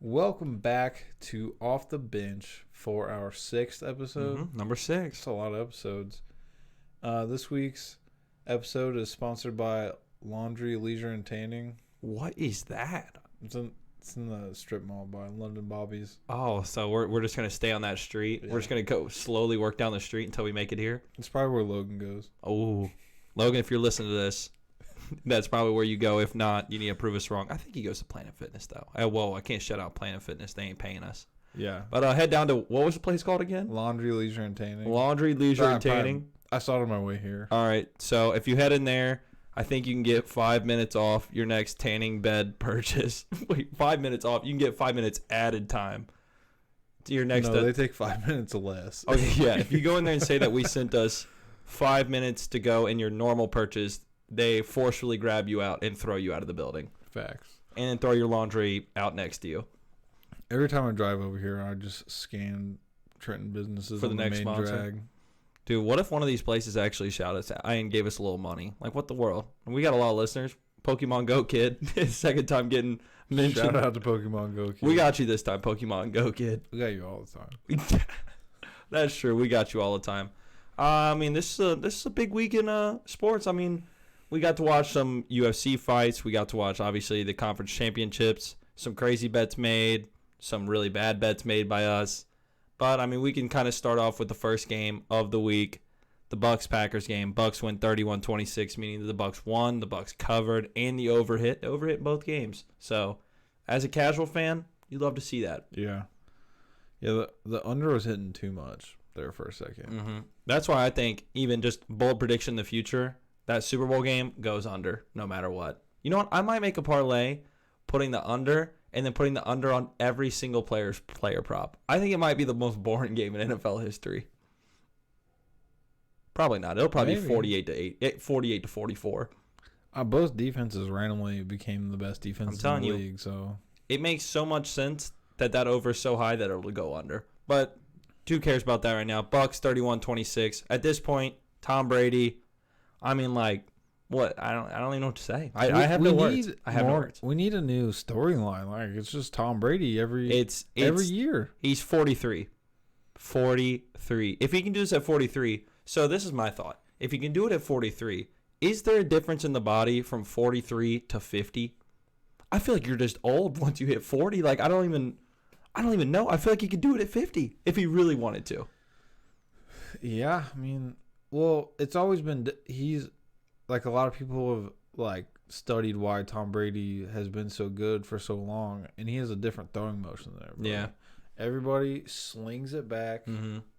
Welcome back to Off the Bench for our 6th episode. Number 6. That's a lot of episodes. This week's episode is sponsored by Laundry, Leisure, and Tanning. What is that? It's in the strip mall by London Bobby's. Oh, so we're just going to stay on that street? Yeah. We're just going to go slowly work down the street until we make it here? It's probably where Logan goes. Oh, Logan, if you're listening to this, that's probably where you go. If not, you need to prove us wrong. I think he goes to Planet Fitness, though. I can't shut out Planet Fitness. They ain't paying us. Yeah. But head down to, what was the place called again? Laundry, Leisure, and Tanning. Laundry, Leisure, and Tanning. I saw it on my way here. All right. So if you head in there, I think you can get 5 minutes off your next tanning bed purchase. Wait, 5 minutes off. You can get 5 minutes added time to your next. No, they take 5 minutes or less. Okay, yeah. If you go in there and say that we sent us 5 minutes to go in your normal purchase, they forcefully grab you out and throw you out of the building. Facts. And then throw your laundry out next to you. Every time I drive over here, I just scan Trenton businesses for the next main sponsor. drag. Dude, what if one of these places actually shouted us out and gave us a little money? Like, what the world? We got a lot of listeners. Pokemon Go Kid. Second time getting mentioned. Shout out to Pokemon Go Kid. We got you this time, Pokemon Go Kid. We got you all the time. That's true. We got you all the time. I mean, this is a big week in sports. I mean, we got to watch some UFC fights. We got to watch, obviously, the conference championships. Some crazy bets made. Some really bad bets made by us. But, I mean, we can kind of start off with the first game of the week, the Bucs-Packers game. Bucs win 31-26, meaning that the Bucs won, the Bucs covered, and the over hit. The over hit both games. So, as a casual fan, you'd love to see that. Yeah. Yeah, the under was hitting too much there for a second. Mm-hmm. That's why I think even just bold prediction in the future, that Super Bowl game goes under no matter what. You know what? I might make a parlay putting the under and then putting the under on every single player prop. I think it might be the most boring game in NFL history. Probably not. It'll probably be 48 to 44. Both defenses randomly became the best defenses in the league. So it makes so much sense that over is so high that it'll go under. But who cares about that right now? Bucs 31-26. At this point, Tom Brady. I mean, like, what? I don't even know what to say. I have no words. I have no words. We need a new storyline. Like, it's just Tom Brady every year. He's 43. 43. If he can do this at 43, so this is my thought. If he can do it at 43, is there a difference in the body from 43 to 50? I feel like you're just old once you hit 40. Like, I don't even know. I feel like he could do it at 50 if he really wanted to. Yeah, I mean, well, it's always been he's like a lot of people have like studied why Tom Brady has been so good for so long, and he has a different throwing motion than everybody. Yeah, everybody slings it back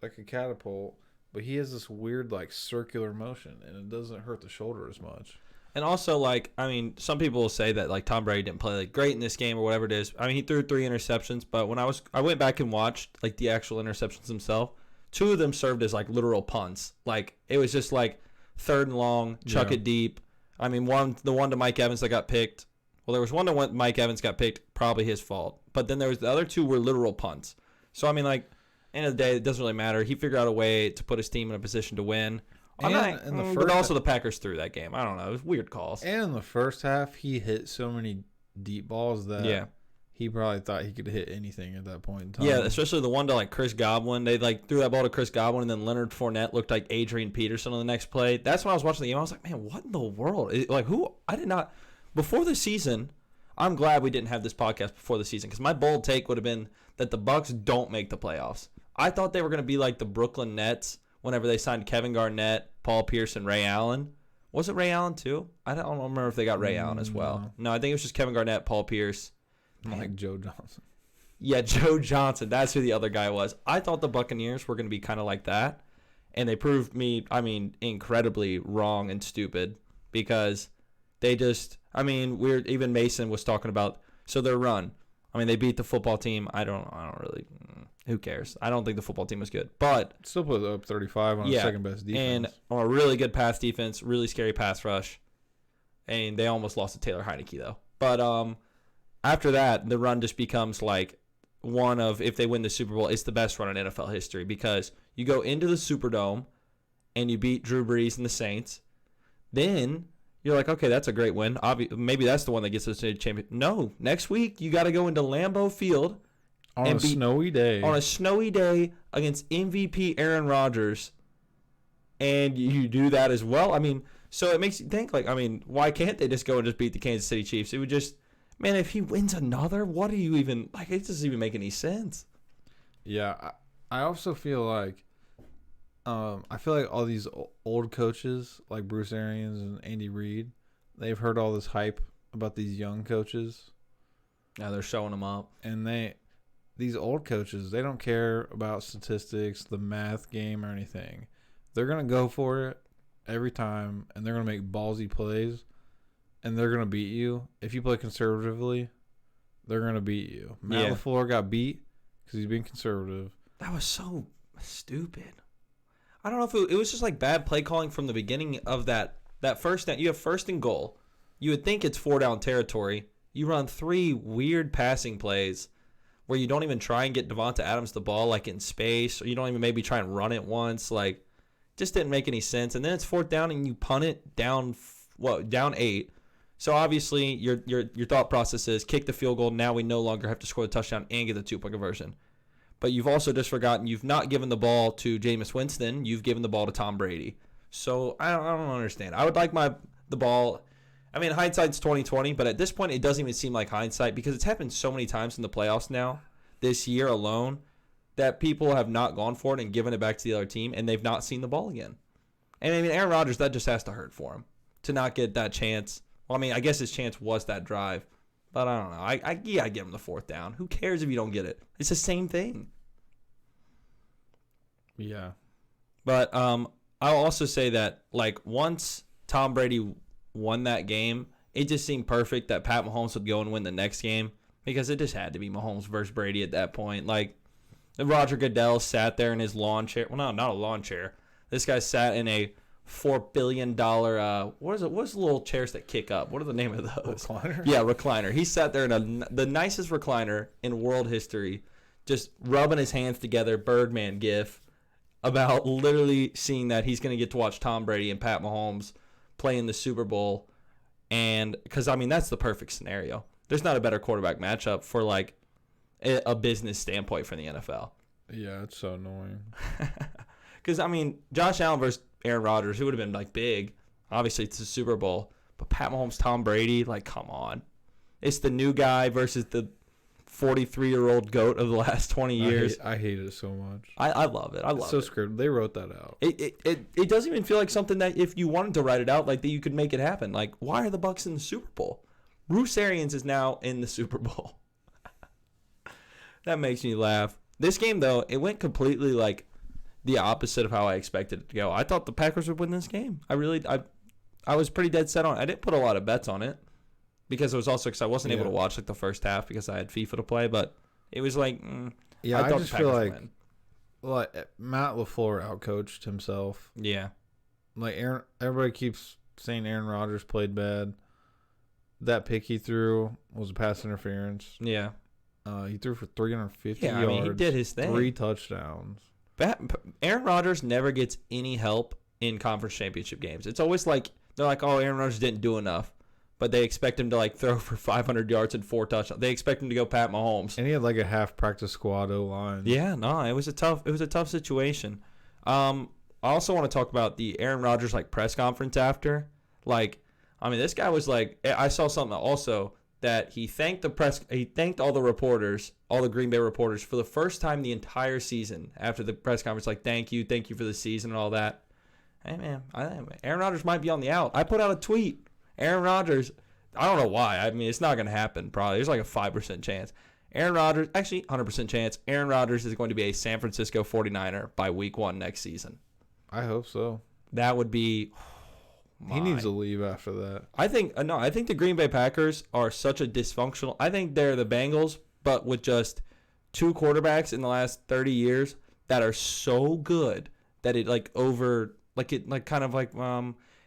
like a catapult, but he has this weird like circular motion, and it doesn't hurt the shoulder as much. And also, like, I mean, some people will say that like Tom Brady didn't play like great in this game or whatever it is. I mean, he threw 3 interceptions, but when I went back and watched like the actual interceptions themselves, 2 of them served as like literal punts. Like, it was just like 3rd and long, chuck it deep. I mean, the one to Mike Evans that got picked. Well, there was one to Mike Evans got picked, probably his fault. But then there was the other 2 were literal punts. So I mean, like, end of the day, it doesn't really matter. He figured out a way to put his team in a position to win. But also the Packers threw that game. I don't know. It was weird calls. And in the first half, he hit so many deep balls that he probably thought he could hit anything at that point in time. Yeah, especially the one to like Chris Godwin. They like threw that ball to Chris Godwin, and then Leonard Fournette looked like Adrian Peterson on the next play. That's when I was watching the game. I was like, man, what in the world? I did not before the season. I'm glad we didn't have this podcast before the season because my bold take would have been that the Bucs don't make the playoffs. I thought they were going to be like the Brooklyn Nets whenever they signed Kevin Garnett, Paul Pierce, and Ray Allen. Was it Ray Allen too? I don't remember if they got Ray Allen as well. No, I think it was just Kevin Garnett, Paul Pierce. Like Joe Johnson. Yeah, Joe Johnson. That's who the other guy was. I thought the Buccaneers were going to be kind of like that. And they proved me, incredibly wrong and stupid because they just, even Mason was talking about, so their run. They beat the football team. I don't really, who cares? I don't think the football team was good. But still put up 35 on the second best defense. And on a really good pass defense, really scary pass rush. And they almost lost to Taylor Heineke, though. But after that, the run just becomes like one of, if they win the Super Bowl, it's the best run in NFL history because you go into the Superdome and you beat Drew Brees and the Saints. Then You're like, okay, that's a great win. Maybe that's the one that gets us to the champion. No, next week you got to go into Lambeau Field on a snowy day. On a snowy day against MVP Aaron Rodgers, and you do that as well. I mean, so it makes you think, like, I mean, why can't they just go and just beat the Kansas City Chiefs? It would just, man, if he wins another, what do you even, like, it doesn't even make any sense. Yeah, I also feel like, all these old coaches like Bruce Arians and Andy Reid, they've heard all this hype about these young coaches. Yeah, they're showing them up. And these old coaches, they don't care about statistics, the math game, or anything. They're going to go for it every time, and they're going to make ballsy plays, and they're going to beat you. If you play conservatively, they're going to beat you. Matt LaFleur got beat because he's being conservative. That was so stupid. I don't know if it was just like bad play calling from the beginning of that first down. You have first and goal. You would think it's 4-down territory. You run 3 weird passing plays where you don't even try and get Devonta Adams the ball like in space, or you don't even maybe try and run it once. Like, just didn't make any sense. And then it's 4th down and you punt it down 8. So obviously your thought process is kick the field goal. Now we no longer have to score the touchdown and get the 2-point conversion. But you've also just forgotten you've not given the ball to Jameis Winston. You've given the ball to Tom Brady. So I don't understand. I would like the ball. I mean, hindsight's 20/20, but at this point it doesn't even seem like hindsight because it's happened so many times in the playoffs now, this year alone, that people have not gone for it and given it back to the other team, and they've not seen the ball again. And I mean, Aaron Rodgers, that just has to hurt for him to not get that chance. Well, I mean, I guess his chance was that drive. But I don't know. I give him the 4th down. Who cares if you don't get it? It's the same thing. Yeah. But I'll also say that, like, once Tom Brady won that game, it just seemed perfect that Pat Mahomes would go and win the next game because it just had to be Mahomes versus Brady at that point. Like, Roger Goodell sat there in his lawn chair. Well, no, not a lawn chair. This guy sat in a $4 billion, what is it? What's the little chairs that kick up? What are the name of those? Recliner? Yeah, recliner. He sat there in the nicest recliner in world history, just rubbing his hands together, Birdman gif, about literally seeing that he's going to get to watch Tom Brady and Pat Mahomes play in the Super Bowl. And because, I mean, that's the perfect scenario. There's not a better quarterback matchup for, like, a business standpoint for the NFL. Yeah, it's so annoying. Because, I mean, Josh Allen versus Aaron Rodgers, it would have been, like, big. Obviously, it's the Super Bowl. But Pat Mahomes, Tom Brady, like, come on. It's the new guy versus the 43-year-old GOAT of the last 20 years. I hate it so much. I love it. It's so scripted. They wrote that out. It doesn't even feel like something that if you wanted to write it out, like, that you could make it happen. Like, why are the Bucs in the Super Bowl? Bruce Arians is now in the Super Bowl. That makes me laugh. This game, though, it went completely, like, the opposite of how I expected it to go. I thought the Packers would win this game. I was pretty dead set on it. I didn't put a lot of bets on it because it was also because I wasn't able to watch, like, the first half because I had FIFA to play. But it was like, I just feel like Matt LaFleur outcoached himself. Yeah. Like, everybody keeps saying Aaron Rodgers played bad. That pick he threw was a pass interference. Yeah. He threw for 350 yards. I mean, he did his thing. 3 touchdowns. Aaron Rodgers never gets any help in conference championship games. It's always like, they're like, oh, Aaron Rodgers didn't do enough. But they expect him to, like, throw for 500 yards and 4 touchdowns. They expect him to go Pat Mahomes. And he had, like, a half-practice squad O-line. Yeah, no, it was a tough situation. I also want to talk about the Aaron Rodgers, like, press conference after. Like, I mean, this guy was like, I saw something also that he thanked all the reporters, all the Green Bay reporters, for the first time the entire season after the press conference. Like, thank you for the season and all that. Hey, man, Aaron Rodgers might be on the out. I put out a tweet. Aaron Rodgers, I don't know why. I mean, it's not going to happen probably. There's like a 5% chance. Aaron Rodgers, actually 100% chance, Aaron Rodgers is going to be a San Francisco 49er by week 1 next season. I hope so. That would be... He needs to leave after that. I think the Green Bay Packers are such a dysfunctional. I think they're the Bengals, but with just 2 quarterbacks in the last 30 years that are so good that it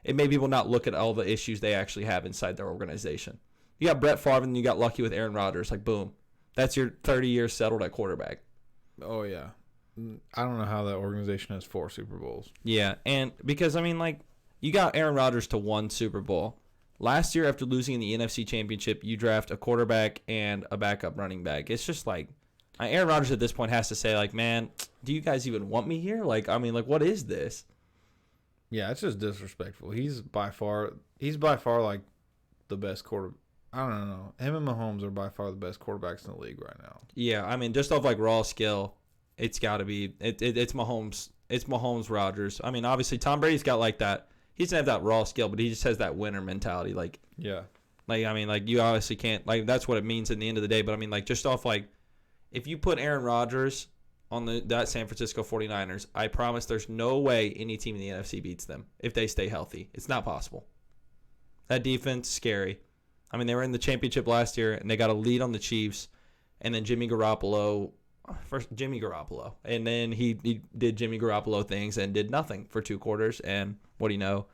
it made people not look at all the issues they actually have inside their organization. You got Brett Favre and you got lucky with Aaron Rodgers. Like, boom, that's your 30 years settled at quarterback. Oh yeah, I don't know how that organization has 4 Super Bowls. Yeah, and because I mean, like, you got Aaron Rodgers to 1 Super Bowl, Last year, after losing in the NFC Championship, you draft a quarterback and a backup running back. It's just like Aaron Rodgers at this point has to say, like, man, do you guys even want me here? Like, I mean, like, what is this? Yeah, it's just disrespectful. He's by far like the best quarter. I don't know. Him and Mahomes are by far the best quarterbacks in the league right now. Yeah, I mean, just off like raw skill, it's got to be it's Mahomes. It's Mahomes, Rodgers. I mean, obviously Tom Brady's got like that. He doesn't have that raw skill, but he just has that winner mentality. Like, yeah, like I mean, like you obviously can't like that's what it means in the end of the day. But I mean, like just off like if you put Aaron Rodgers on that San Francisco 49ers, I promise there's no way any team in the NFC beats them if they stay healthy. It's not possible. That defense, scary. I mean, they were in the championship last year, and they got a lead on the Chiefs, and then Jimmy Garoppolo, and then he did Jimmy Garoppolo things and did nothing for 2 quarters, and what do you know?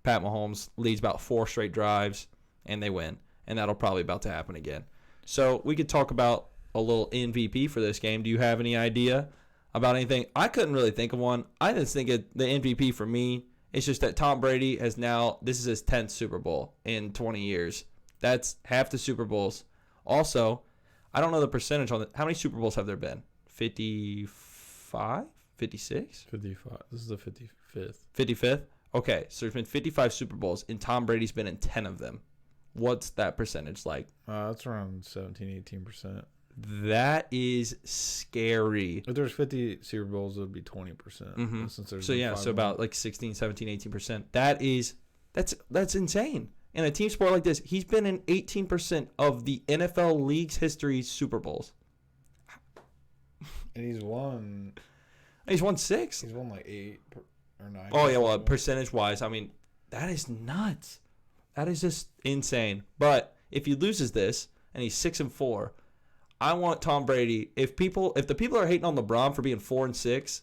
Pat Mahomes leads about 4 straight drives, and they win, and that'll probably about to happen again. So we could talk about a little MVP for this game. Do you have any idea about anything? I couldn't really think of one. I just think the MVP for me is just that Tom Brady has now, this is his 10th Super Bowl in 20 years. That's half the Super Bowls. Also, I don't know the percentage on it. How many Super Bowls have there been? 55? 56? 55. This is the 55th. 55th? Okay, so there's been 55 Super Bowls, and Tom Brady's been in 10 of them. What's that percentage like? It's around 17-18%. That is scary. If there's 50 Super Bowls, it would be 20%. Mm-hmm. Since there's so about like 16, 17, 18%. That's insane. In a team sport like this, he's been in 18% of the NFL league's history Super Bowls. And he's won 6. He's won like 8 or 9. Oh yeah, well, percentage-wise, I mean, that is nuts. That is just insane. But if he loses this and he's 6-4, I want Tom Brady. If the people are hating on LeBron for being 4-6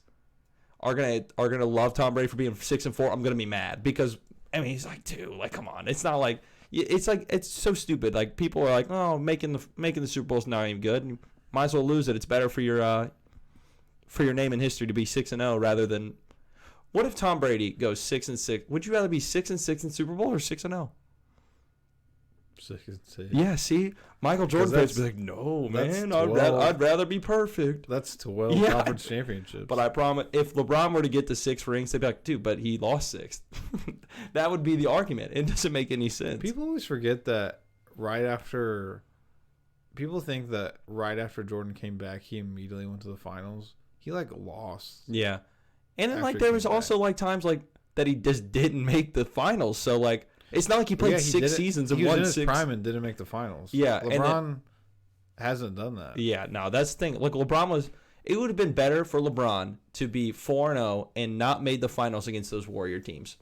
are gonna love Tom Brady for being 6-4, I'm gonna be mad because I mean he's like 2. Like come on, it's not like it's so stupid. Like people are like, oh, making the Super Bowl's not even good. You might as well lose it. It's better for your name in history to be 6-0 rather than. What if Tom Brady goes 6-6? Would you rather be 6-6 in Super Bowl or 6-0? 6-6. Yeah, see, Michael Jordan fans be like, no, man, I'd rather be perfect. That's 12 conference championships. But I promise, if LeBron were to get the 6 rings, they'd be like, dude, but he lost 6. That would be the argument. It doesn't make any sense. People always forget that people think that right after Jordan came back, he immediately went to the finals. He lost. Yeah, and then there was also times that he just didn't make the finals. So it's not like he played 6 seasons and won 6. He was in his prime and didn't make the finals. Yeah, LeBron hasn't done that. Yeah, no, that's the thing. It would have been better for LeBron to be 4-0 and not made the finals against those Warrior teams.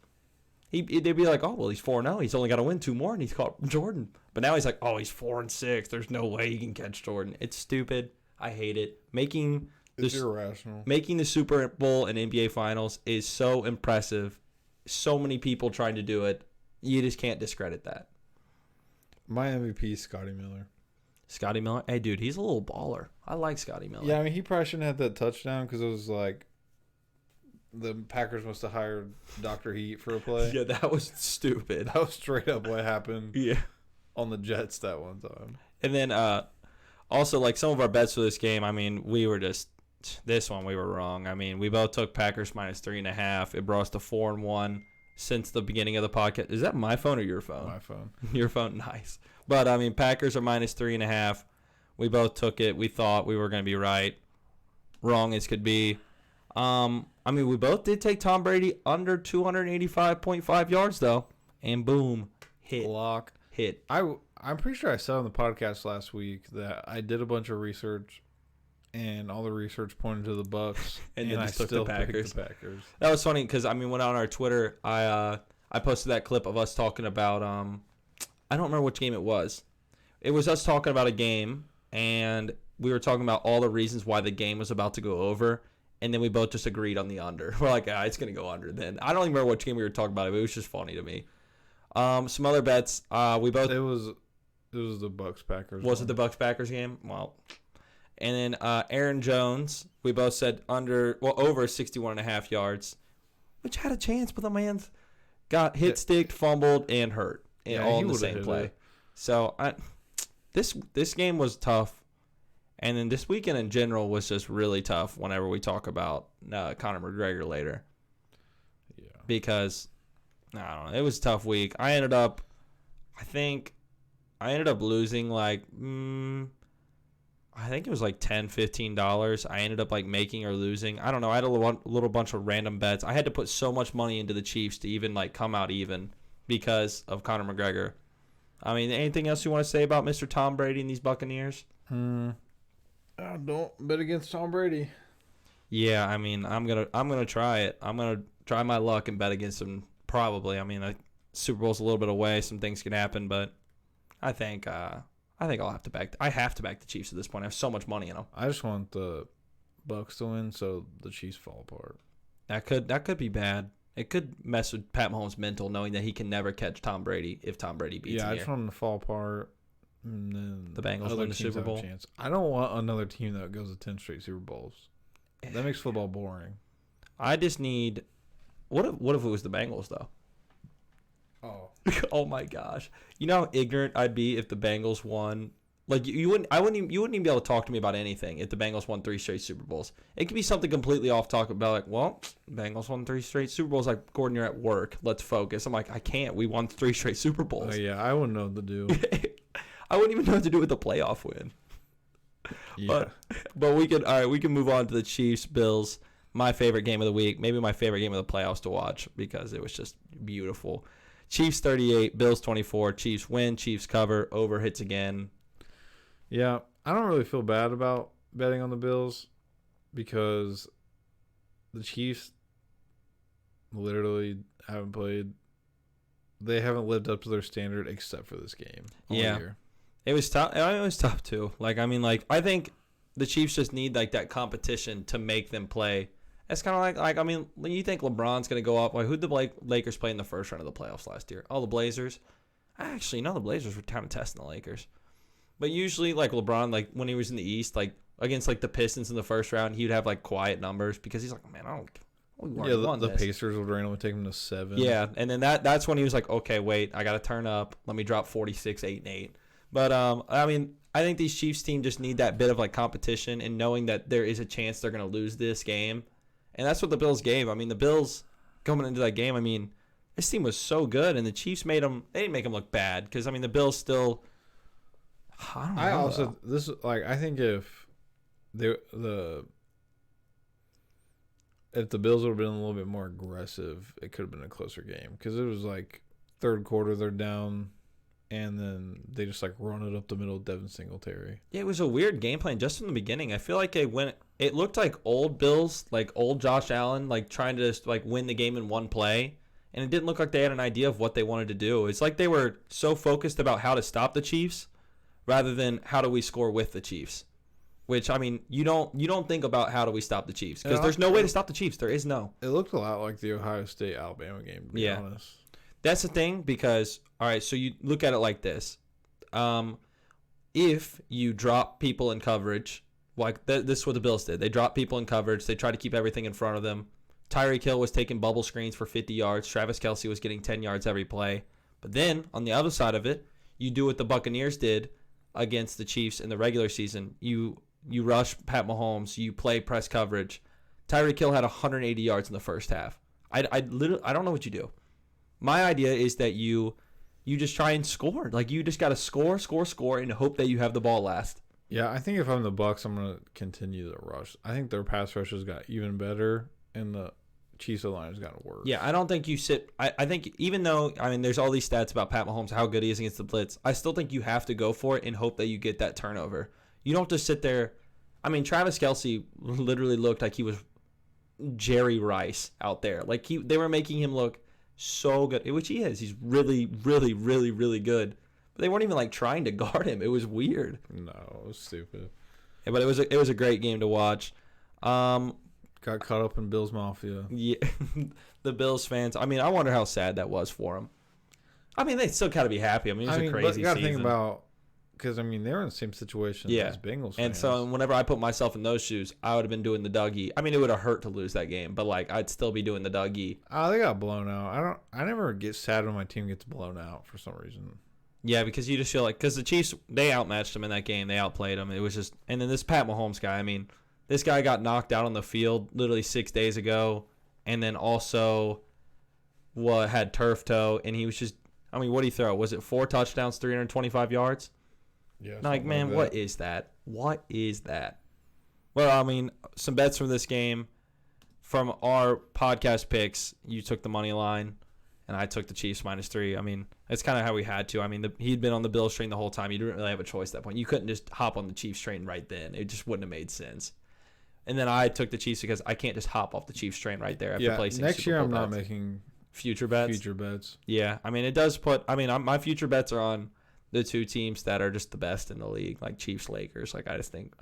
They'd be like, oh, well, he's 4-0. He's only got to win 2 more, and he's caught Jordan. But now he's like, oh, he's 4-6. There's no way he can catch Jordan. It's stupid. I hate it. It's irrational. Making the Super Bowl and NBA Finals is so impressive. So many people trying to do it. You just can't discredit that. My MVP is Scotty Miller. Scotty Miller? Hey, dude, he's a little baller. I like Scotty Miller. Yeah, I mean, he probably shouldn't have that touchdown because it was the Packers must have hired Dr. Heat for a play. Yeah, that was stupid. That was straight up what happened on the Jets that one time. And then also, some of our bets for this game, I mean, we were this one we were wrong. I mean, we both took Packers minus 3.5. It brought us to 4-1 since the beginning of the podcast. Is that my phone or your phone? My phone. Your phone, nice. But, I mean, Packers are minus 3.5. We both took it. We thought we were going to be right. Wrong as could be. I mean, we both did take Tom Brady under 285.5 yards, though. And boom, hit. Lock. Hit. I'm pretty sure I said on the podcast last week that I did a bunch of research, and all the research pointed to the Bucks, and I still still picked picked the Packers. That was funny because, I mean, when on our Twitter, I posted that clip of us talking about, I don't remember which game it was. It was us talking about a game, and we were talking about all the reasons why the game was about to go over, and then we both just agreed on the under. We're like, it's going to go under then. I don't even remember which game we were talking about, but it was just funny to me. Some other bets, we both... It was the Bucks-Packers. Was it the Bucks-Packers game? Well... And then Aaron Jones, we both said over 61.5 yards, which had a chance, but the man got hit, sticked, fumbled, and hurt. all in the same play. It. So this game was tough, and then this weekend in general was just really tough. Whenever we talk about Conor McGregor later, because I don't know, it was a tough week. I ended up losing like I think it was like $10-15. I ended up like making or losing. I don't know. I had a little bunch of random bets. I had to put so much money into the Chiefs to even like come out even because of Conor McGregor. I mean, anything else you want to say about Mr. Tom Brady and these Buccaneers? Don't bet against Tom Brady. Yeah, I mean, I'm gonna try it. I'm gonna try my luck and bet against him. Probably. I mean, Super Bowl's a little bit away. Some things can happen, but I think I'll have to back. I have to back the Chiefs at this point. I have so much money in them. I just want the Bucs to win, so the Chiefs fall apart. That could be bad. It could mess with Pat Mahomes' mental, knowing that he can never catch Tom Brady if Tom Brady beats him. Yeah, I just want them to fall apart. And then the Bengals win the Super Bowl. I don't want another team that goes to 10 straight Super Bowls. That makes football boring. I just need. What if it was the Bengals though? Oh. Oh my gosh! You know how ignorant I'd be if the Bengals won. Like you wouldn't even be able to talk to me about anything if the Bengals won 3 straight Super Bowls. It could be something completely off topic about like, well, Bengals won 3 straight Super Bowls. Like, Gordon, you're at work. Let's focus. I'm like, I can't. We won 3 straight Super Bowls. Oh yeah, I wouldn't know what to do. I wouldn't even know what to do with the playoff win. Yeah. But we can move on to the Chiefs Bills. My favorite game of the week, maybe my favorite game of the playoffs to watch because it was just beautiful. Chiefs 38, Bills 24. Chiefs win, Chiefs cover, over hits again. Yeah, I don't really feel bad about betting on the Bills because the Chiefs literally haven't played. They haven't lived up to their standard except for this game all year. It was tough. It was tough too. Like, I mean, like, I think the Chiefs just need like that competition to make them play. It's kind of like I mean, when you think LeBron's going to go up, like who'd the Lakers play in the first round of the playoffs last year? Oh, the Blazers. Actually, no, the Blazers were kind of testing the Lakers. But usually, like LeBron, like when he was in the East, like against like the Pistons in the first round, he'd have like quiet numbers because he's like, man, I don't. The Pacers would randomly take him to 7. Yeah, and then that's when he was like, okay, wait, I got to turn up. Let me drop 46, 8, and 8. But I mean, I think these Chiefs team just need that bit of like competition and knowing that there is a chance they're going to lose this game. And that's what the Bills gave. I mean, the Bills coming into that game, I mean, this team was so good, and the Chiefs they didn't make them look bad because, I mean, the Bills still, I don't know. I think if the Bills would have been a little bit more aggressive, it could have been a closer game because it was like third quarter, they're down, and then they just like run it up the middle of Devin Singletary. Yeah, it was a weird game plan just from the beginning. I feel like it looked like old Bills, like old Josh Allen, like trying to just like win the game in one play. And it didn't look like they had an idea of what they wanted to do. It's like they were so focused about how to stop the Chiefs rather than how do we score with the Chiefs. Which, I mean, you don't think about how do we stop the Chiefs because there's no way to stop the Chiefs. There is no. It looked a lot like the Ohio State-Alabama game, to be honest. That's the thing because, all right, so you look at it like this. If you drop people in coverage, like this is what the Bills did. They dropped people in coverage. They tried to keep everything in front of them. Tyreek Hill was taking bubble screens for 50 yards. Travis Kelce was getting 10 yards every play. But then, on the other side of it, you do what the Buccaneers did against the Chiefs in the regular season. You rush Pat Mahomes. You play press coverage. Tyreek Hill had 180 yards in the first half. I don't know what you do. My idea is that you just try and score. Like, you just got to score, and hope that you have the ball last. Yeah, I think if I'm the Bucs, I'm going to continue the rush. I think their pass rush has got even better, and the Chiefs' line has gotten worse. Yeah, I don't think you sit. I think even though, I mean, there's all these stats about Pat Mahomes, how good he is against the blitz, I still think you have to go for it and hope that you get that turnover. You don't just sit there. I mean, Travis Kelce literally looked like he was Jerry Rice out there. Like, they were making him look so good, which he is. He's really, really, really, really good. But they weren't even like trying to guard him. It was weird. No, it was stupid. Yeah, but it was a great game to watch. Got caught up in Bills Mafia. Yeah, the Bills fans. I mean, I wonder how sad that was for them. I mean, they still got to be happy. I mean, it was a crazy season. You got to think about because I mean they're in the same situation Yeah. as Bengals fans. And so whenever I put myself in those shoes, I would have been doing the Dougie. I mean, it would have hurt to lose that game, but like I'd still be doing the Dougie. Oh, they got blown out. I never get sad when my team gets blown out for some reason. Yeah, because you just feel like, because the Chiefs, they outmatched them in that game. They outplayed them. It was just, and then this Pat Mahomes guy, I mean, this guy got knocked out on the field literally 6 days ago, and then also had turf toe, and he was just, I mean, what did he throw? Was it 4 touchdowns, 325 yards? Yeah. Like, man, what is that? What is that? Well, I mean, some bets from this game. From our podcast picks, you took the money line, and I took the Chiefs -3. I mean, that's kind of how we had to. I mean, he'd been on the Bills train the whole time. You didn't really have a choice at that point. You couldn't just hop on the Chiefs train right then. It just wouldn't have made sense. And then I took the Chiefs because I can't just hop off the Chiefs train right there after placing next Super year Bowl I'm not bets. making future bets. Future bets. Yeah, I mean, it does put. I mean, my future bets are on the 2 teams that are just the best in the league, like Chiefs, Lakers. Like, I just think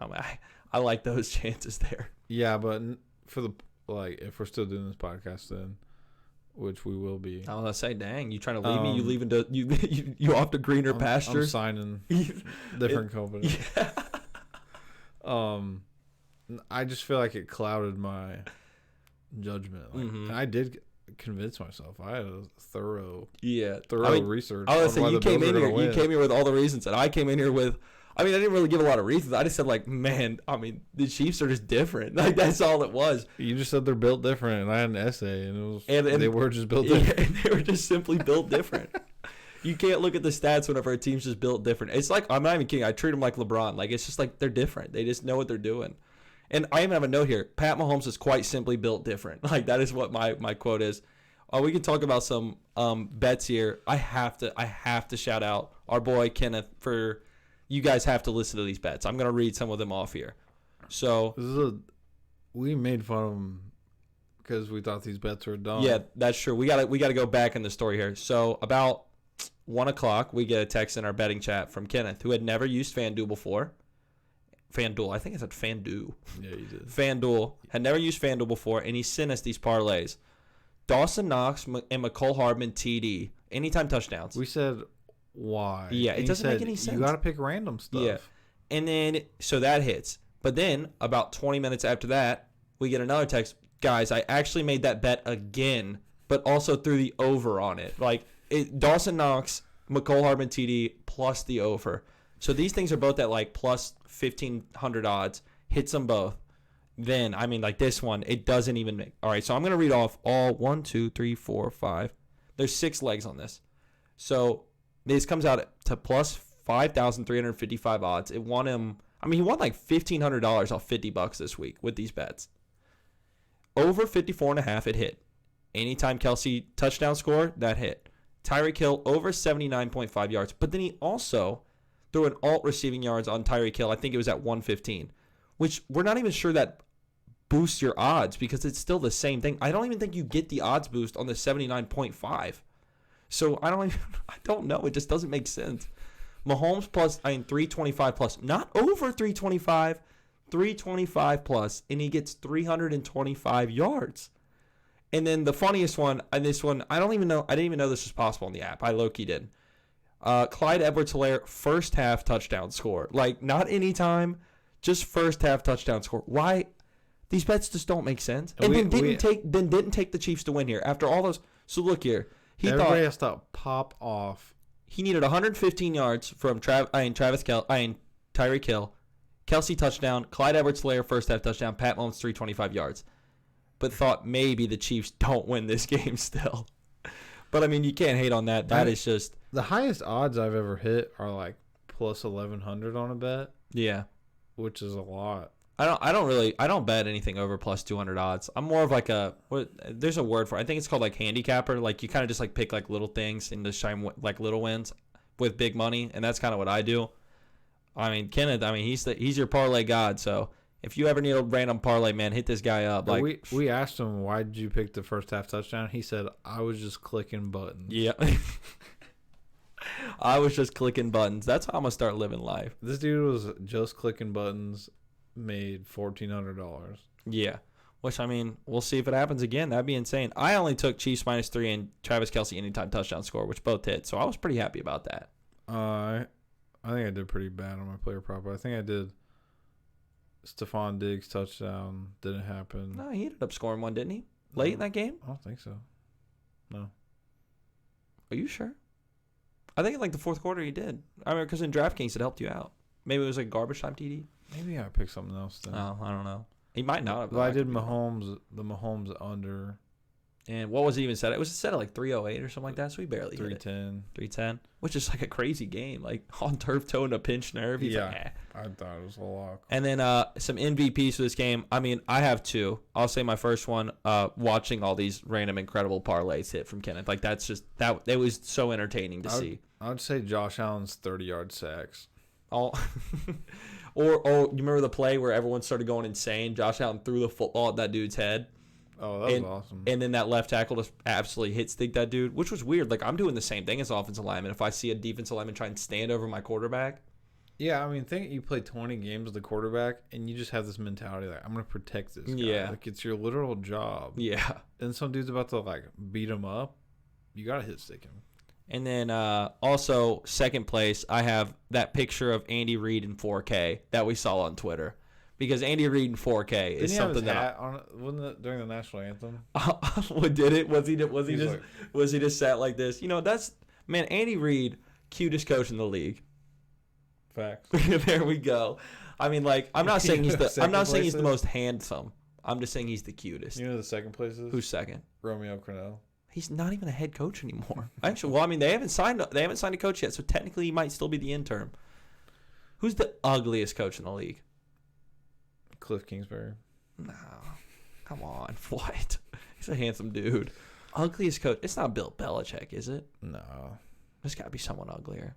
I like those chances there. Yeah, but for the if we're still doing this podcast, then which we will be. I was gonna say, dang, you trying to leave me? You leaving to you off to greener pastures? I'm signing different company. Yeah. I just feel like it clouded my judgment. Like, Mhm. and I did convince myself. I had a thorough I mean, research. I was gonna say, you came in here. Win. You came here with all the reasons, and I came in here with. I mean, I didn't really give a lot of reasons. I just said, like, man, I mean, the Chiefs are just different. Like, that's all it was. You just said they're built different, and I had an essay, and it was And they were just built yeah, different. and they were just simply built different. You can't look at the stats whenever a team's just built different. It's like, I'm not even kidding. I treat them like LeBron. Like, it's just like they're different. They just know what they're doing. And I even have a note here. Pat Mahomes is quite simply built different. Like, that is what my quote is. We can talk about some bets here. I have to shout out our boy Kenneth for. You guys have to listen to these bets. I'm gonna read some of them off here. So we made fun of him because we thought these bets were dumb. yeah, that's true. We gotta go back in the story here. So about 1:00, we get a text in our betting chat from Kenneth, who had never used FanDuel before. FanDuel, I think I said FanDuel. Yeah, you did. FanDuel had never used FanDuel before, and he sent us these parlays: Dawson Knox and McCole Hardman TD anytime touchdowns. We said why? Yeah, and it doesn't make any sense. You got to pick random stuff. Yeah. And then, so that hits. But then, about 20 minutes after that, we get another text. Guys, I actually made that bet again, but also threw the over on it. Like, Dawson Knox, McCole Hardman TD, plus the over. So these things are both at, like, plus 1,500 odds. Hits them both. Then, I mean, like this one, it doesn't even make. All right, so I'm going to read off all 1, 2, 3, 4, 5. There's 6 legs on this. So this comes out to plus 5,355 odds. It won him. I mean, he won like $1,500 off $50 this week with these bets. Over 54.5, it hit. Anytime Kelsey touchdown score, that hit. Tyreek Hill over 79.5 yards. But then he also threw an alt receiving yards on Tyreek Hill. I think it was at 115, which we're not even sure that boosts your odds because it's still the same thing. I don't even think you get the odds boost on the 79.5. So I don't know. It just doesn't make sense. Mahomes plus, 325 plus, not over 325, 325 plus, and he gets 325 yards. And then the funniest one, and this one, I didn't even know this was possible on the app. I low-key did. Clyde Edwards-Helaire first half touchdown score. Like, not anytime, just first half touchdown score. Why? These bets just don't make sense. And didn't take the Chiefs to win here after all those. So look here. Everybody has to pop off. He needed 115 yards from Tyreek Hill, Kelsey touchdown, Clyde Edwards-Helaire first half touchdown, Pat Mahomes 325 yards. But thought maybe the Chiefs don't win this game still. But I mean, you can't hate on that. That is just the highest odds I've ever hit are like plus 1,100 on a bet. Yeah, which is a lot. I don't bet anything over plus 200 odds. I'm more of like there's a word for it. I think it's called like handicapper. Like you kind of just like pick like little things and just shine like little wins with big money, and that's kind of what I do. I mean, Kenneth, he's your parlay god. So if you ever need a random parlay, man, hit this guy up. Like we asked him, why did you pick the first half touchdown? He said, I was just clicking buttons. Yeah. I was just clicking buttons. That's how I'm gonna start living life. This dude was just clicking buttons. Made $1,400. Yeah, which I mean, we'll see if it happens again. That'd be insane. I only took Chiefs -3 and Travis Kelce anytime touchdown score, which both hit, so I was pretty happy about that. I I think I did pretty bad on my player prop. I think I did Stephon Diggs touchdown. Didn't happen. No, he ended up scoring one, didn't he? Late in that game? I don't think so. No. Are you sure? I think in like the fourth quarter he did. I mean, because in DraftKings it helped you out. Maybe it was like garbage time TD. Maybe I picked something else then. Oh, I don't know. He might not have. But I did Mahomes, the Mahomes under. And what was it even set? It was set at like 308 or something like that, so he barely hit it. 310, which is like a crazy game. Like on turf toe and a pinched nerve. He's like, eh. I thought it was a lot. And then some MVPs for this game. I mean, I have two. I'll say my first one, watching all these random incredible parlays hit from Kenneth. Like that's just that it was so entertaining to see. I'd say Josh Allen's 30-yard sacks. Or you remember the play where everyone started going insane? Josh Allen threw the football at that dude's head. Oh, that was awesome. And then that left tackle just absolutely hit stick that dude, which was weird. Like, I'm doing the same thing as offensive lineman. If I see a defensive lineman try and stand over my quarterback. Yeah, I mean, think you play 20 games with a quarterback, and you just have this mentality like, I'm going to protect this guy. Yeah. Like, it's your literal job. Yeah. And some dude's about to, like, beat him up. You got to hit stick him. And then also, second place, I have that picture of Andy Reid in 4K that we saw on Twitter. Because Andy Reid in 4K is something that wasn't it during the national anthem? What did it? Was he just sat like this? You know, Andy Reid, cutest coach in the league. Facts. There we go. I mean, like, I'm not saying he's the most handsome. I'm just saying he's the cutest. You know who the second place is? Who's second? Romeo Crennel. He's not even a head coach anymore. Actually, well, I mean, they haven't signed a coach yet, so technically he might still be the interim. Who's the ugliest coach in the league? Cliff Kingsbury. No. Come on. What? He's a handsome dude. Ugliest coach. It's not Bill Belichick, is it? No. There's got to be someone uglier.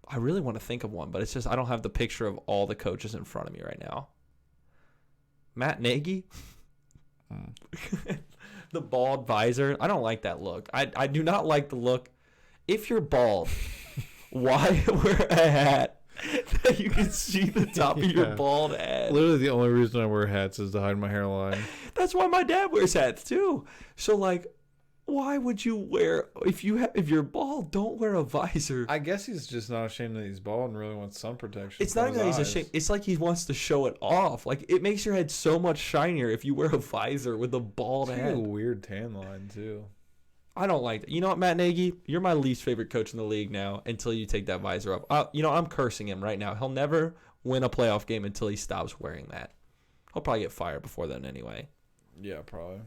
I really want to think of one, but it's just I don't have the picture of all the coaches in front of me right now. Matt Nagy? The bald visor. I don't like that look. I do not like the look. If you're bald, why wear a hat that you can see the top of your bald head? Literally the only reason I wear hats is to hide my hairline. That's why my dad wears hats too. So like, why would you wear if you're bald? Don't wear a visor. I guess he's just not ashamed that he's bald and really wants sun protection. It's not even that he's ashamed. It's like he wants to show it off. Like it makes your head so much shinier if you wear a visor with a bald head. A weird tan line too. I don't like that. You know what, Matt Nagy? You're my least favorite coach in the league now until you take that visor off. I'm cursing him right now. He'll never win a playoff game until he stops wearing that. He'll probably get fired before then anyway. Yeah, probably.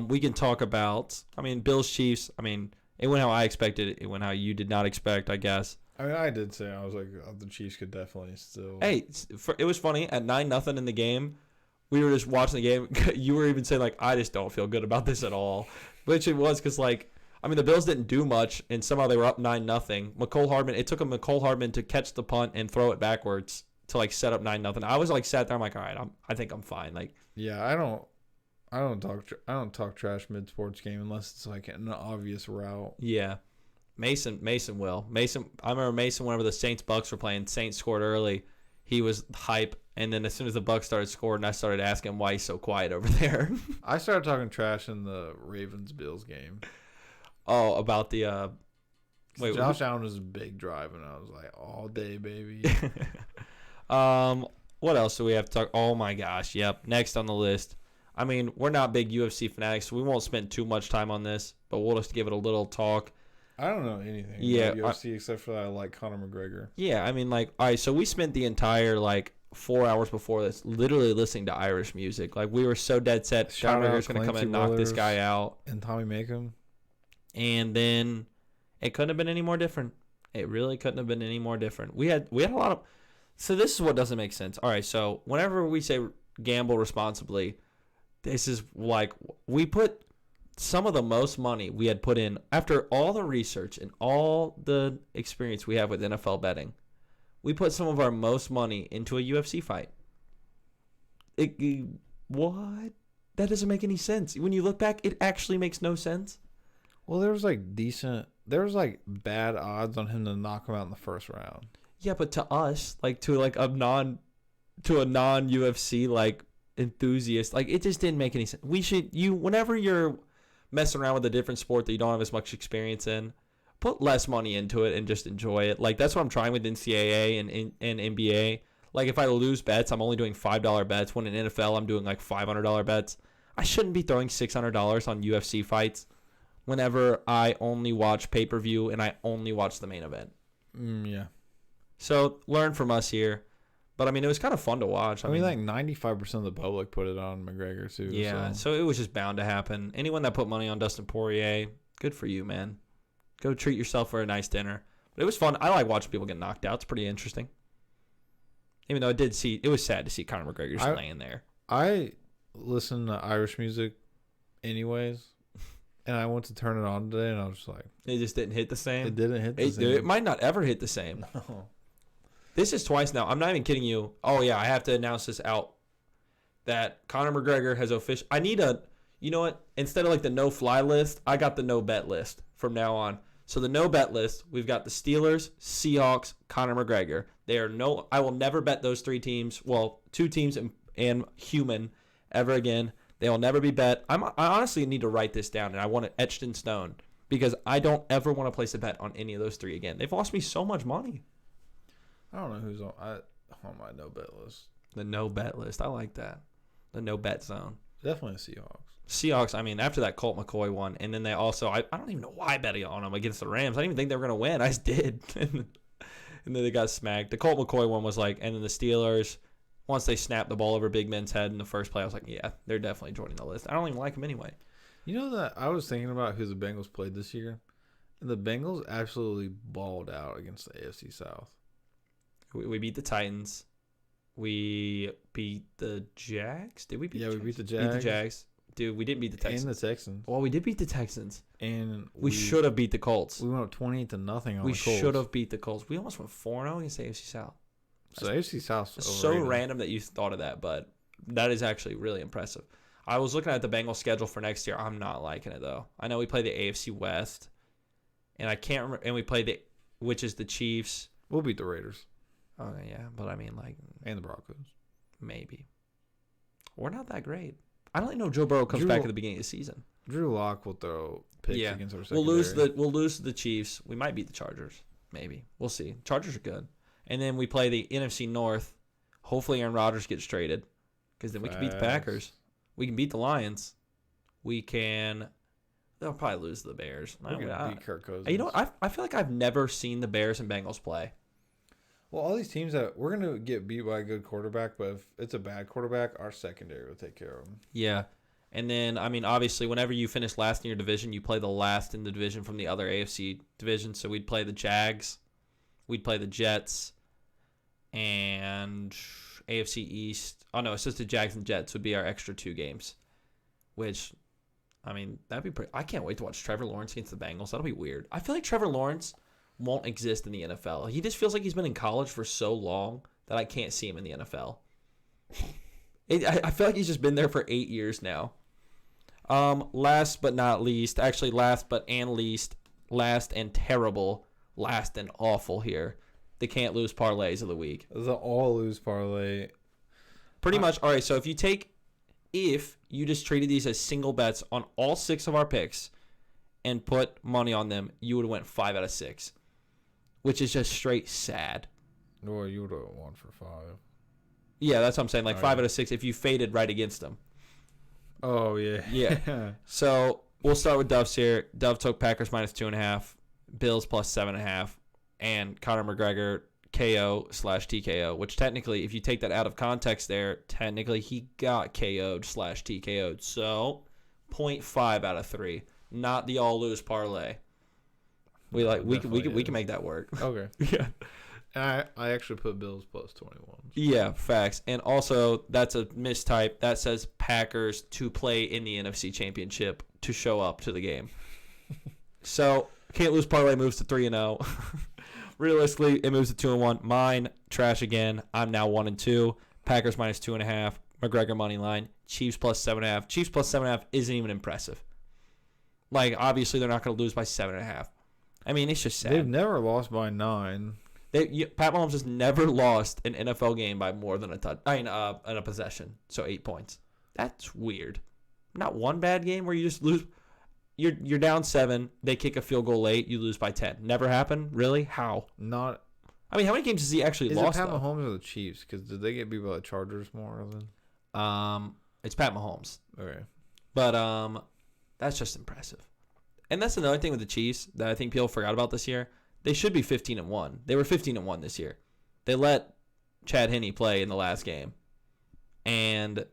We can talk about, Bills Chiefs. It went how I expected it. It went how you did not expect, I guess. I did say, I was like, the Chiefs could definitely still. Hey, it was funny. At 9-0 in the game, we were just watching the game. You were even saying, like, I just don't feel good about this at all. Which it was because, like, the Bills didn't do much, and somehow they were up 9-0. It took a McCole Hardman to catch the punt and throw it backwards to, like, set up 9-0. I was, like, sat there. I'm like, all right, I think I'm fine. Like, yeah, I don't talk trash mid sports game unless it's like an obvious route. Yeah, Mason will. I remember Mason whenever the Saints Bucks were playing. Saints scored early. He was hype, and then as soon as the Bucks started scoring, I started asking him why he's so quiet over there. I started talking trash in the Ravens Bills game. Oh, about the Josh Allen was a big drive, and I was like, all day, baby. What else do we have to talk? Oh my gosh, yep. Next on the list. We're not big UFC fanatics, so we won't spend too much time on this, but we'll just give it a little talk. I don't know anything about UFC except for that I like Conor McGregor. Yeah, all right, so we spent the entire, 4 hours before this literally listening to Irish music. Like, we were so dead set. Conor McGregor's going to come and knock this guy out. And Tommy Macon. And then it couldn't have been any more different. It really couldn't have been any more different. We had a lot of... So this is what doesn't make sense. All right, so whenever we say gamble responsibly... This is like we put some of the most money we had put in after all the research and all the experience we have with NFL betting. We put some of our most money into a UFC fight. What? That doesn't make any sense. When you look back, it actually makes no sense. Well, there was bad odds on him to knock him out in the first round. Yeah, but to us, to a non UFC enthusiast, it just didn't make any sense. Whenever you're messing around with a different sport that you don't have as much experience in, put less money into it and just enjoy it. Like, that's what I'm trying with NCAA and NBA. Like, if I lose bets, I'm only doing $5 bets. When in NFL, I'm doing like $500 bets. I shouldn't be throwing $600 on UFC fights whenever I only watch pay-per-view and I only watch the main event. Yeah. So, learn from us here. But, I mean, it was kind of fun to watch. I mean, like 95% of the public put it on McGregor, too. Yeah, so it was just bound to happen. Anyone that put money on Dustin Poirier, good for you, man. Go treat yourself for a nice dinner. But it was fun. I like watching people get knocked out. It's pretty interesting. Even though it was sad to see Conor McGregor just laying there. I listen to Irish music anyways, and I went to turn it on today, and I was just like... It just didn't hit the same? It didn't hit the same. It might not ever hit the same. No. This is twice now. I'm not even kidding you. Oh, yeah, I have to announce this out. That Conor McGregor has official. I need a... You know what? Instead of like the no-fly list, I got the no-bet list from now on. So the no-bet list, we've got the Steelers, Seahawks, Conor McGregor. I will never bet those three teams. Well, two teams and human ever again. They will never be bet. I honestly need to write this down, and I want it etched in stone because I don't ever want to place a bet on any of those three again. They've lost me so much money. I don't know who's on my no-bet list. The no-bet list. I like that. The no-bet zone. Definitely the Seahawks, I mean, after that Colt McCoy one, and then they also, I don't even know why I bet on them against the Rams. I didn't even think they were going to win. I just did. And then they got smacked. The Colt McCoy one was like, and then the Steelers, once they snapped the ball over Big Ben's head in the first play, I was like, yeah, they're definitely joining the list. I don't even like them anyway. You know that I was thinking about who the Bengals played this year, and the Bengals absolutely balled out against the AFC South. We beat the Titans. We beat the Jags. Did we beat the Jags? We beat the Jags. Beat the Jags. Dude, we didn't beat the Texans. And the Texans. Well, we did beat the Texans. And we should have beat the Colts. We went up 20-0 on the Colts. We should have beat the Colts. We almost went 4-0 against the AFC South. So AFC South is so random that you thought of that, but that is actually really impressive. I was looking at the Bengals schedule for next year. I'm not liking it, though. I know we play the AFC West, and I can't remember. And we play which is the Chiefs. We'll beat the Raiders. Okay, yeah, but I mean, like. And the Broncos. Maybe. We're not that great. I don't know Joe Burrow comes back at the beginning of the season. Drew Lock will throw picks against our secondary. We'll lose to the Chiefs. We might beat the Chargers. Maybe. We'll see. Chargers are good. And then we play the NFC North. Hopefully Aaron Rodgers gets traded. Because then we can beat the Packers. We can beat the Lions. They'll probably lose to the Bears. We're going to beat Kirk Cousins. You know what? I feel like I've never seen the Bears and Bengals play. Well, all these teams that we're going to get beat by a good quarterback, but if it's a bad quarterback, our secondary will take care of them. Yeah. And then, I mean, obviously, whenever you finish last in your division, you play the last in the division from the other AFC division. So we'd play the Jags, we'd play the Jets, and AFC East. Oh, no, it's just the Jags and Jets would be our extra two games, which, I mean, that'd be pretty. I can't wait to watch Trevor Lawrence against the Bengals. That'll be weird. I feel like Trevor Lawrence won't exist in the NFL. He just feels like he's been in college for so long that I can't see him in the NFL. I feel like he's just been there for 8 years now. Last but not least, actually last and terrible, last and awful here, the can't lose parlays of the week. The all lose parlay. Pretty much. All right, so if you just treated these as single bets on all 6 of our picks and put money on them, you would have went 5 out of 6. Which is just straight sad. Well, you would have won for 5. Yeah, that's what I'm saying. Like 5 out of 6 if you faded right against them. Oh, yeah. Yeah. So we'll start with Dove's here. Dove took Packers minus 2.5, Bills plus 7.5, and Conor McGregor KO/TKO, which technically, if you take that out of context there, technically he got KO'd/TKO'd. So 0.5 out of 3. Not the all-lose parlay. We can make that work. Okay. Yeah. And I actually put Bills plus 21. Yeah, facts. And also, that's a mistype. That says Packers to play in the NFC Championship to show up to the game. So, can't lose parlay moves to 3-0. Realistically, it moves to 2-1. Mine, trash again. I'm now 1-2. Packers minus 2.5. McGregor money line. Chiefs plus 7.5. Chiefs plus 7.5 isn't even impressive. Like, obviously, they're not going to lose by 7.5. I mean, it's just sad. They've never lost by 9. Pat Mahomes has never lost an NFL game by more than a possession. So 8 points. That's weird. Not one bad game where you just lose. you're down 7. They kick a field goal late. You lose by 10. Never happened? Really? How? Not. I mean, how many games has he actually lost? Is it Pat Mahomes or the Chiefs? Because did they get beat by the Chargers more than? It's Pat Mahomes. Okay. But that's just impressive. And that's another thing with the Chiefs that I think people forgot about this year. They should be 15-1. They were 15-1 this year. They let Chad Henne play in the last game. And,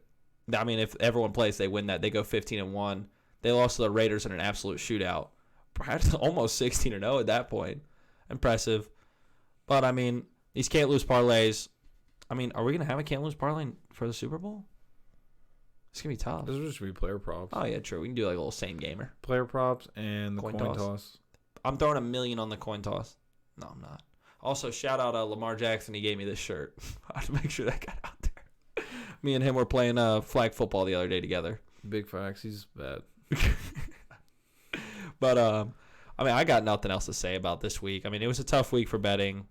I mean, if everyone plays, they win that. They go 15-1. They lost to the Raiders in an absolute shootout. Perhaps almost 16-0 at that point. Impressive. But, I mean, these can't lose parlays. I mean, are we going to have a can't lose parlay for the Super Bowl? It's going to be tough. This will just be player props. Oh, yeah, true. We can do like a little same gamer. Player props and the coin toss. I'm throwing $1 million on the coin toss. No, I'm not. Also, shout out Lamar Jackson. He gave me this shirt. I have to make sure that got out there. Me and him were playing flag football the other day together. Big facts. He's bad. But, I mean, I got nothing else to say about this week. I mean, it was a tough week for betting.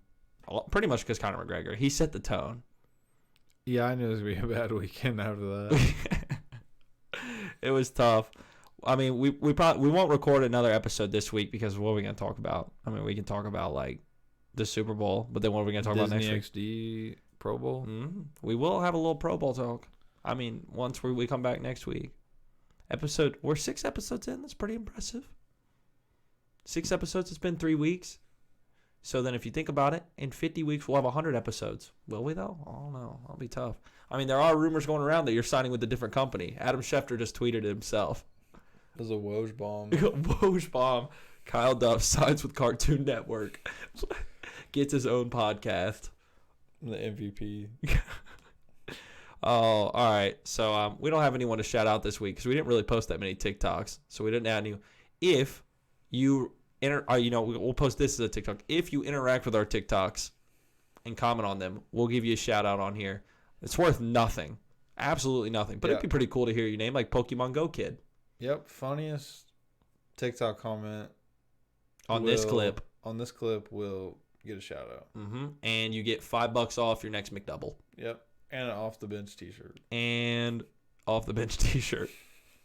Pretty much because Conor McGregor. He set the tone. Yeah, I knew it was going to be a bad weekend after that. It was tough. I mean, we won't record another episode this week because what are we going to talk about? I mean, we can talk about, like, the Super Bowl, but then what are we going to talk about next week? XD Pro Bowl? Mm-hmm. We will have a little Pro Bowl talk. I mean, once we come back next week. We're 6 episodes in. That's pretty impressive. 6 episodes. It's been 3 weeks. So then if you think about it, in 50 weeks, we'll have 100 episodes. Will we, though? I don't know. That'll be tough. I mean, there are rumors going around that you're signing with a different company. Adam Schefter just tweeted it himself. It was a Woj bomb. Woj bomb. Kyle Duff signs with Cartoon Network. Gets his own podcast. The MVP. Oh, all right. So we don't have anyone to shout out this week because we didn't really post that many TikToks. So we didn't add any. If you we'll post this as a TikTok. If you interact with our TikToks and comment on them, we'll give you a shout out on here. It's worth nothing. Absolutely nothing. But it'd be pretty cool to hear your name, like Pokemon Go Kid. Yep. Funniest TikTok comment on this clip. On this clip, will get a shout out. Mm-hmm. And you get $5 off your next McDouble. Yep. And an off the bench t-shirt. And off the bench t-shirt.